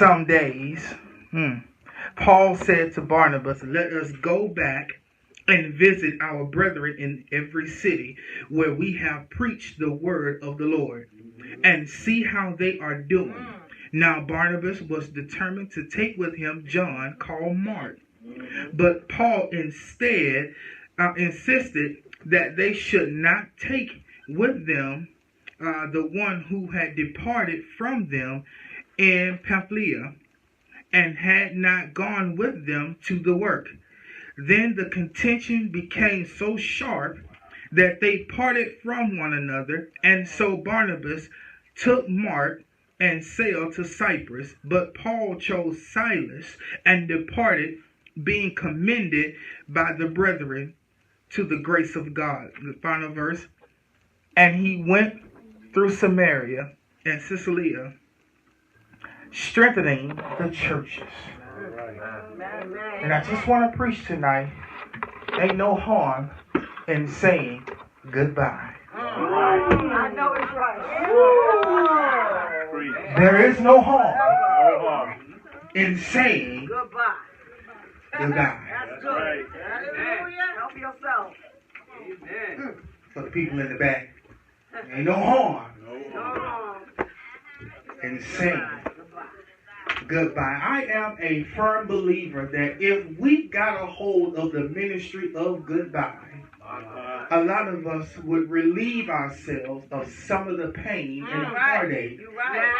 some days, Paul said to Barnabas, "Let us go back and visit our brethren in every city where we have preached the word of the Lord, and see how they are doing." Now Barnabas was determined to take with him John, called Mark. But Paul instead insisted that they should not take with them the one who had departed from them in Pamphylia and had not gone with them to the work. Then the contention became so sharp that they parted from one another, and so Barnabas took Mark and sailed to Cyprus. But Paul chose Silas and departed, being commended by the brethren to the grace of God. The final verse. And he went through Samaria and Cilicia, strengthening the churches. And I just want to preach tonight, ain't no harm in saying goodbye. I know it's right. There is no harm in saying Goodbye. goodbye. That's good. Hallelujah. Help yourself. Amen. For the people in the back, ain't no harm No. in saying goodbye. I am a firm believer that if we got a hold of the ministry of goodbye, a lot of us would relieve ourselves of some of the pain and heartache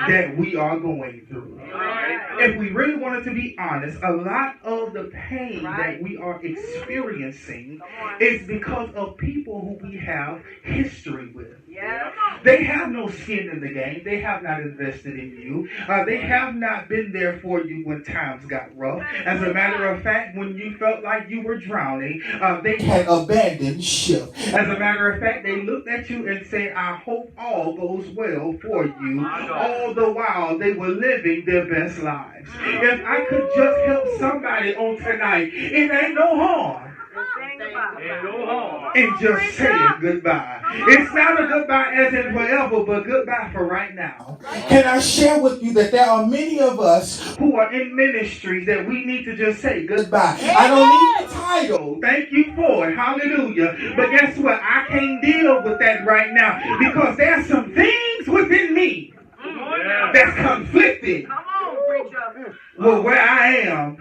that we are going through. If we really wanted to be honest, a lot of the pain that we are experiencing is because of people who we have history with. They have no skin in the game. They have not invested in you. They have not been there for you when times got rough. As a matter of fact, when you felt like you were drowning, they had abandoned ship. As a matter of fact, they looked at you and said, "I hope all goes well for you." All the while, they were living their best lives. If I could just help somebody on tonight, it ain't no harm in just saying goodbye. It's not a goodbye as in forever, but goodbye for right now. Can I share with you that there are many of us who are in ministries that we need to just say goodbye. I don't need the title. Thank you for it. Hallelujah. But guess what? I can't deal with that right now because there's some things within me that's conflicted with where I am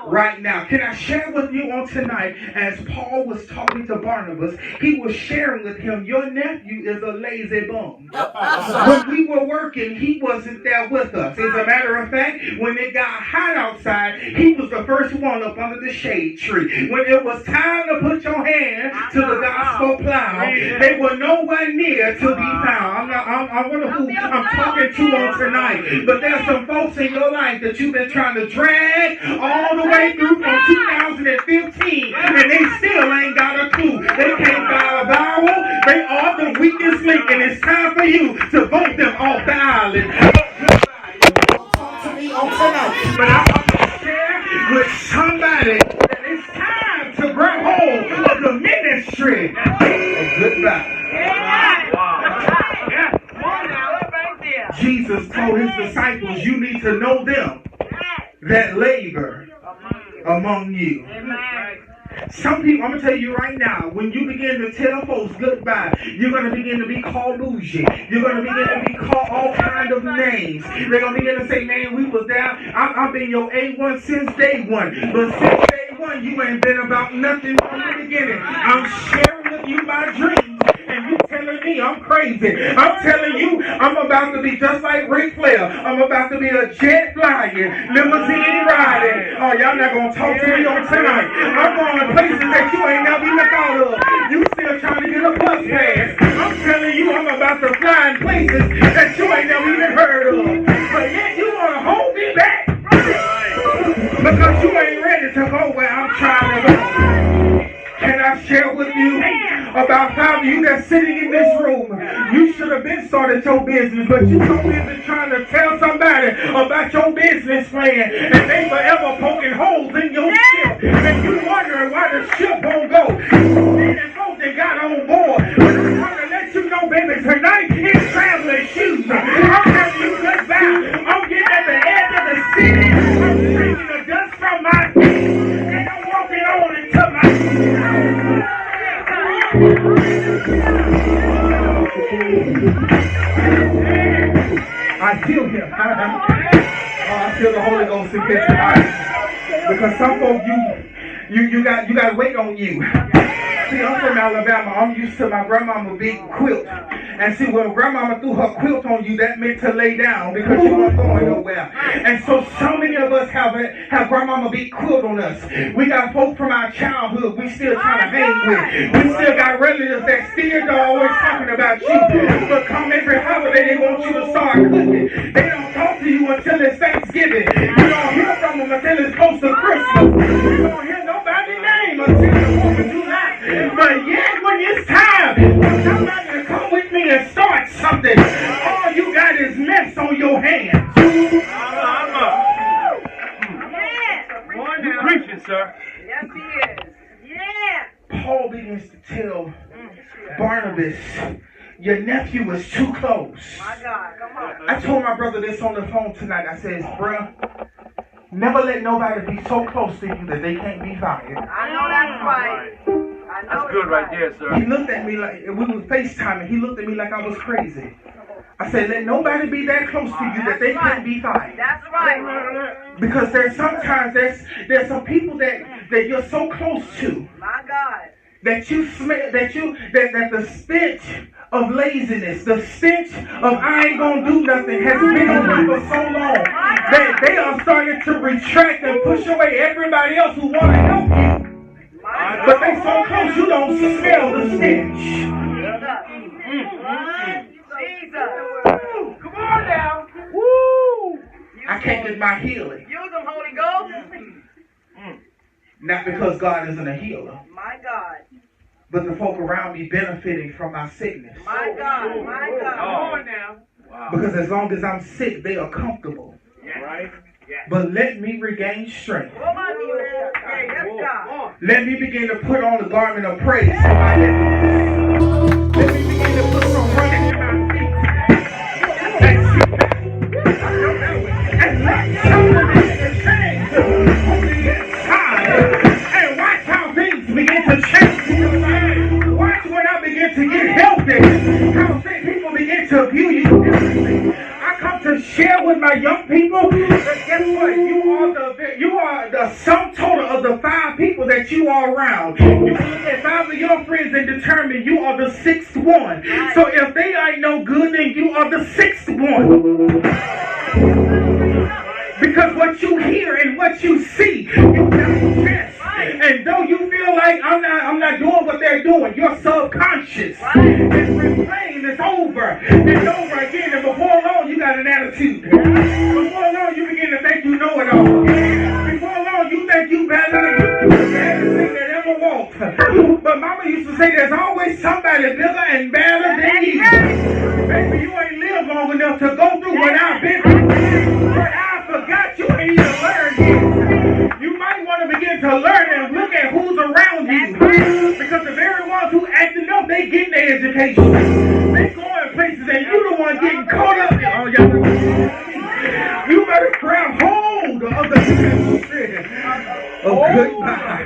right now. Can I share with you on tonight, as Paul was talking to Barnabas, he was sharing with him, your nephew is a lazy bum. When we were working, he wasn't there with us. As a matter of fact, when it got hot outside, he was the first one up under the shade tree. When it was time to put your hand to the gospel plow, they were nowhere near to be found. I wonder who I'm talking to on tonight. But there's some folks in your life that you've been trying to drag all the way through from 2015, and they still ain't got a clue. They can't buy a vowel. They are the weakest link, and it's time for you to vote them off the island. Talk to me on tonight, but I want to share with somebody that it's time to grab hold of the ministry of goodbye. Jesus told his disciples, you need to know them that labor among you. Some people, I'm going to tell you right now, when you begin to tell folks goodbye, you're going to begin to be called bougie. You're going to begin to be called all kinds of names. They're going to begin to say, man, we was there. I've been your A1 since day one. But since day one, you ain't been about nothing from the beginning. I'm sharing with you my dreams. And you telling me I'm crazy. I'm telling you I'm about to be just like Ric Flair. I'm about to be a jet flying, limousine riding. Oh, y'all not going to talk to me on tonight. I'm going to places that you ain't never even thought of. You still trying to get a bus pass. I'm telling you I'm about to fly in places that you ain't never even heard of. But yet you want to hold me back because you ain't ready to go where I'm trying to go. Can I share with you about how you that's sitting in this room? You should have been started your business, but you so busy trying to tell somebody about your business plan, and they forever poking holes in your ship, and you wondering why the ship won't go. And folks that got on board, but I'm trying to let you know, baby, tonight it's traveling shoes. I'm telling you goodbye. I'm getting at the edge of the I'm shaking the dust from my feet. And I'm walking on into my I feel him. I feel the Holy Ghost in here tonight. Because some folks, you got to wait on you. See, I'm from Alabama. I'm used to my grandmama big quilt. And see, when grandmama threw her quilt on you, that meant to lay down because you weren't going nowhere. And so many of us have grandmama big quilt on us. We got folks from our childhood we still trying to hang with. We still got relatives that still always talking about you. But come every holiday, they want you to start cooking. They don't talk to you until it's Thanksgiving. You don't hear from them until it's close to Christmas. You don't hear nobody's name until the 4th of July. But yet, when it's time for somebody to come with me and start something, all you got is mess on your hands. You're preaching, sir. Yes, he is. Yeah. Paul begins to tell Barnabas, your nephew is too close. My God, come on. I told my brother this on the phone tonight. I said, bruh, never let nobody be so close to you that they can't be fired. I know that's right. I know That's good right there, sir. He looked at me like, we were FaceTiming, he looked at me like I was crazy. I said, let nobody be that close to you that they can't be fired. That's right. Because there's some people that you're so close to. My God. That you smell, that the stench of laziness, the stench of I ain't gonna do nothing has been on you for so long that they are starting to retract and push away everybody else who want to help you. But they so close you don't smell the stench. Jesus. Come on now. Woo! I can't get my healing. Use them, Holy Ghost. Not because God isn't a healer, My God. but the folk around me benefiting from my sickness. My God. My God. Come on now. Wow. Because as long as I'm sick, they are comfortable. Yeah. Right? Yeah. But let me regain strength. Yes, God. Let me begin to put on the garment of praise for my head. Let me begin to put some running in my feet. And let something begin to change on the inside. And watch how things begin to change. Watch when I begin to get healthy. How people begin to view you differently. I come to share with my young people that guess what? You are the sum total of the 5 people that you are around. You can look at 5 of your friends and determine you are the 6th one. So if they ain't no good, then you are the 6th one. Because what you hear and what you see, you digest. And though you feel like I'm not doing what they're doing, your subconscious is replaying this over and over again. And before long, you got an attitude. Before long, you begin to think you know it all. Before long, you think you better than the baddest thing that ever walked. But Mama used to say, there's always somebody bigger and better than you. Baby, you ain't lived long enough to go through what I've been through. But I forgot you ain't even learned yet. You might want to begin to learn and look at who's around you. Because the very ones who acting up, they getting their education. They going places and you the one getting caught up in. Oh, y'all. You better grab hold of the strength of goodbye.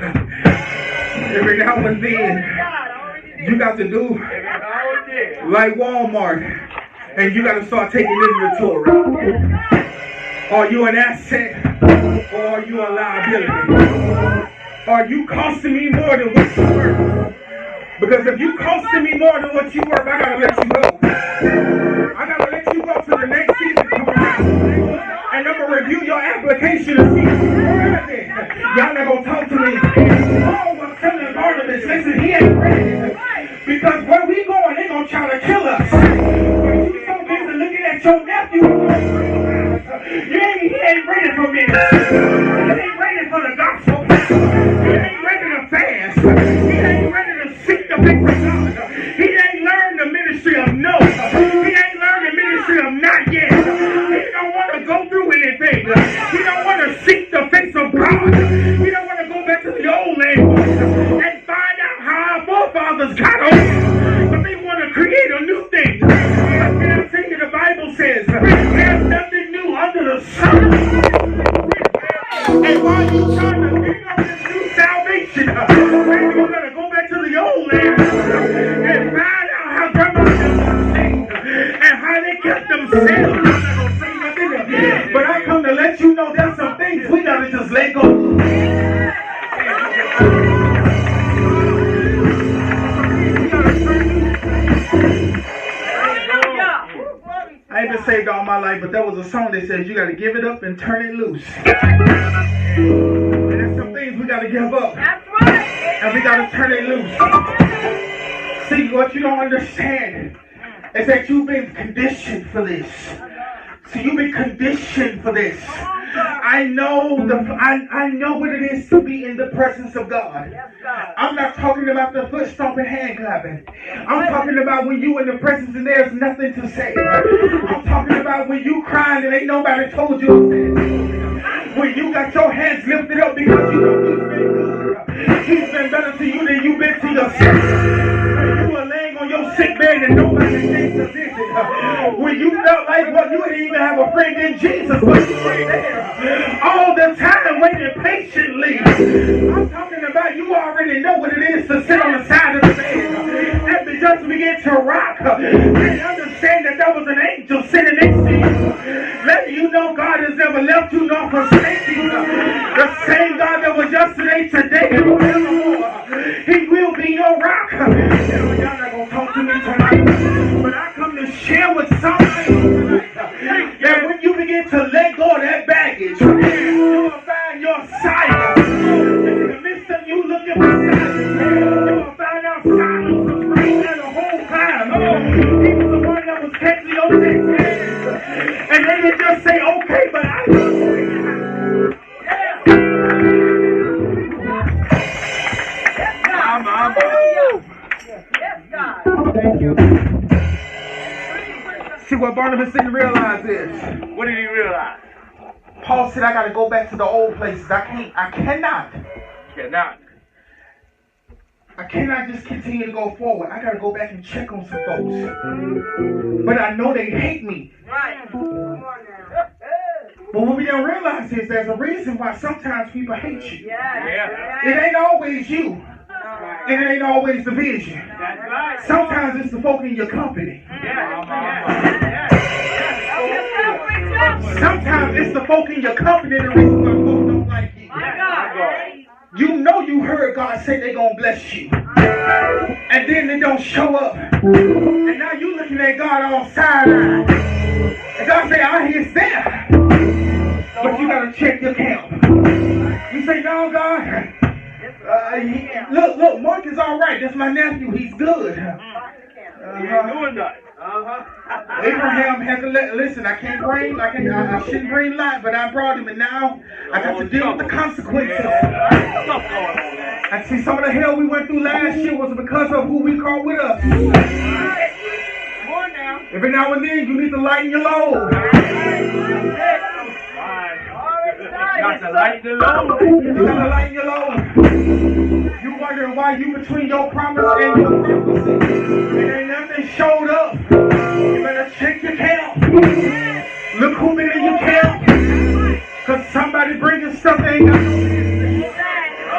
Every now and then, you got to do like Walmart, and you got to start taking inventory. Are you an asset, or are you a liability? Are you costing me more than what you worth? Because if you costing me more than what you worth, I gotta let you go. I gotta let you go to the next season come around. And I'm gonna review your application and see if you're worthy. Y'all not gonna talk to me. Paul was telling Barnabas, listen, he ain't ready. Because where we going, they gonna try to kill us. But you so busy looking at your nephew, he ain't ready for me. He ain't ready for the gospel. He ain't ready to fast. He ain't ready to seek the face of God. He ain't learned the ministry of no. He ain't learned the ministry of not yet. He don't want to go through anything. He don't want to seek the face of God. He don't want to go back to the old land and find out how our forefathers got on. But they want to create a new thing. Can I tell you the Bible says there's nothing new under the sun. you trying to bring up this new salvation, maybe you gotta go back to the old land and find out how grandma was saved and how they kept themselves. I'm not gonna say nothing else. But I come to let you know there's some things we gotta just let go. I ain't been saved all my life, but there was a song that says you got to give it up and turn it loose. And there's some things we got to give up. That's right. And we got to turn it loose. See, what you don't understand is that you've been conditioned for this. So you've been conditioned for this. I know what it is to be in the presence of God. I'm not talking about the foot stomping, hand clapping. I'm talking about when you in the presence and there's nothing to say. I'm talking about when you crying and ain't nobody told you to say. When you got your hands lifted up because you know He's been good. He's been better to you than you've been to yourself. When you were laying on your sick bed and nobody came to visit. When you felt like what you didn't even have a friend in Jesus, but you were there all the time waiting patiently. I'm talking about you already know what it is to sit on the side of the bed and just begin to rock and understand that there was an angel sitting next to you, letting you know God has never left you nor forsaken you. The same God that was yesterday, today, and forevermore. He will be your rock. Y'all not gonna talk to me tonight, but I come to share with somebody tonight that when you begin to let go of that baggage, you will find your silence. In the midst of you looking for silence, you will find out silence was right there the whole time. He was the one that was catching your next hands. And they didn't just say, okay, but I know. Yes, God. Thank you. See, what Barnabas didn't realize is, What did he realize? Paul said, I got to go back to the old places. I cannot just continue to go forward. I got to go back and check on some folks. But I know they hate me. Right. Come on now. But what we don't realize is there's a reason why sometimes people hate you. Yeah. It ain't always you. And it ain't always the vision. That's right. Sometimes it's the folk in your company. Sometimes it's the folk in your company the reason why folks don't like you. You know you heard God say they're going to bless you. And then they don't show up. And now you looking at God on sideline. And God say, I hear it's there. But you got to check your camp. You say, no, God. Look, Mark is all right. That's my nephew. He's good. He ain't doing nothing. Abraham had to listen. I shouldn't bring light, but I brought him, and now I got to deal with the consequences. And see, some of the hell we went through last year was because of who we caught with us. Every now and then, you need to lighten your load. Got to lighten the load. You gotta lighten your load. You wondering why you between your promise and your prophecy. And ain't nothing showed up. You better check your count. Look who been in your count. Cause somebody bringing stuff they ain't got no business.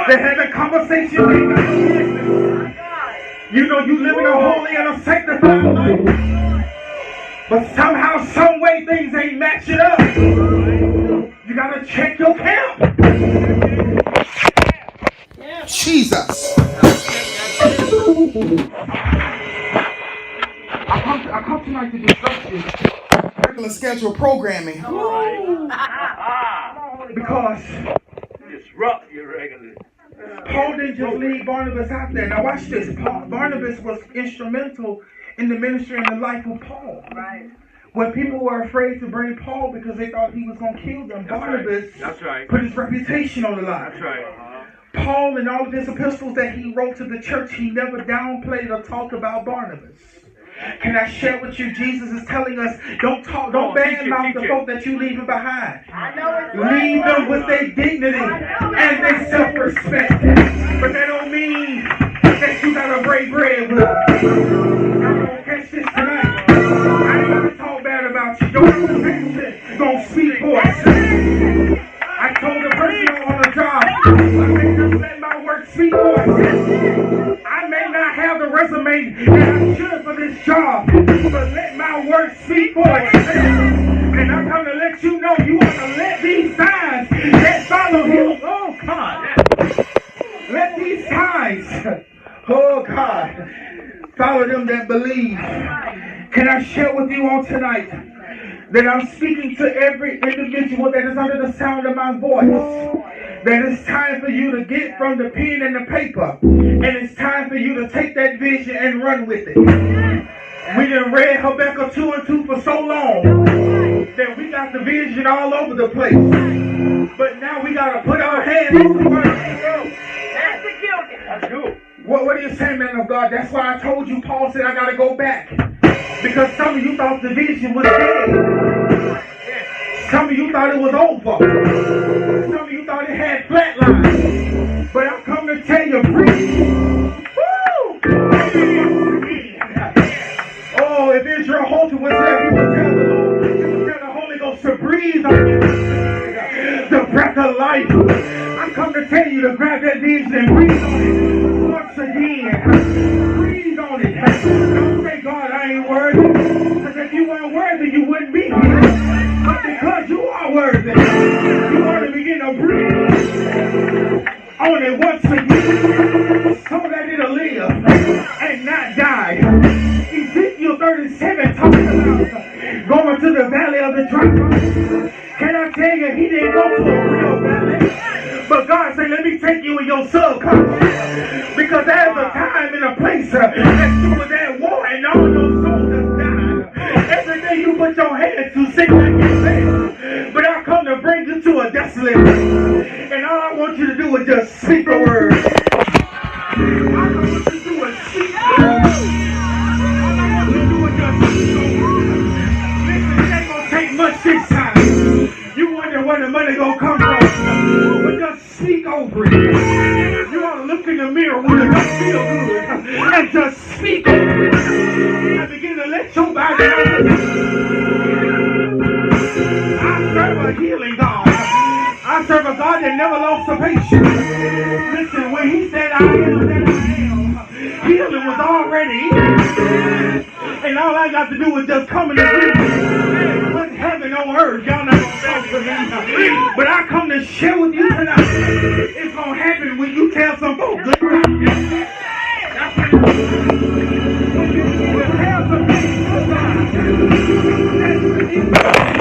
They're having conversations they ain't got no business. You know you living a holy and a sanctified life. But somehow, some way things ain't matching up. You gotta check your count. Jesus. I come tonight to discuss this regular schedule programming. Because Disrupt your regular. Paul didn't just leave Barnabas out there. Now watch this. Barnabas was instrumental in the ministry and the life of Paul. Right. When people were afraid to bring Paul because they thought he was going to kill them, Barnabas put his reputation on the line. That's right. Paul, in all of his epistles that he wrote to the church, he never downplayed or talked about Barnabas. Can I share with you? Jesus is telling us, don't badmouth the folk that you leaving behind. Leave them with their dignity and their self-respect. But that don't mean that you gotta break bread with them. I'm gonna catch this tonight. I ain't gonna talk bad about you. Your reputation gonna speak for itself. I told the person on the job let these signs that follow him, oh God, let these signs, oh God, follow them that believe. Can I share with you on tonight that I'm speaking to every individual that is under the sound of my voice, that it's time for you to get from the pen and the paper, and it's time for you to take that vision and run with it. We done read Habakkuk 2 and 2 for so long that we got the vision all over the place. But now we got to put our hands on the word. Execute it. That's good. What are you saying, man of God? That's why I told you, Paul said, I got to go back. Because some of you thought the vision was dead. Some of you thought it was over. Some of you thought it had flatline. But I'm coming to tell you, breathe. Woo! Oh, if Israel Holton was there, he would tell the Lord, he would tell the Holy Ghost to breathe on it. The breath of life. I'm coming to tell you to grab that vision and breathe on it once again. Breathe on it. Don't say, God, I ain't worthy. Because if you weren't worthy, you wouldn't be here. But because you are worthy, you ought to begin to breathe on it once again. So that it'll live and not die. Ezekiel 37 talks about going to the valley of the dry bones. Can I tell you, he didn't go to a real valley. But God said, let me take you in your subconscious. Because there's a time and a place that you was at war and all your soldiers died. Everything you put your hands to seems like you failed. But I come to bring you to a desolate place. And all I want you to do is just speak the word. All I want you to do is speak the word. All I want you to do is just speak the word. Listen, it ain't going to take much this time. You wonder where the money gonna come from. But just speak over it. You ought to look in the mirror when it don't feel good. And just speak over it. And begin to let your body know. I serve a healing God. I serve a God that never lost a patient. Listen, when he said I am that I am, healing was already in. And all I got to do is just come in agreement with heaven on earth. Y'all not gonna talk to me. But I come to share with you tonight. It's gonna happen when you tell some folks good night. That's what it is. When you tell some people good night.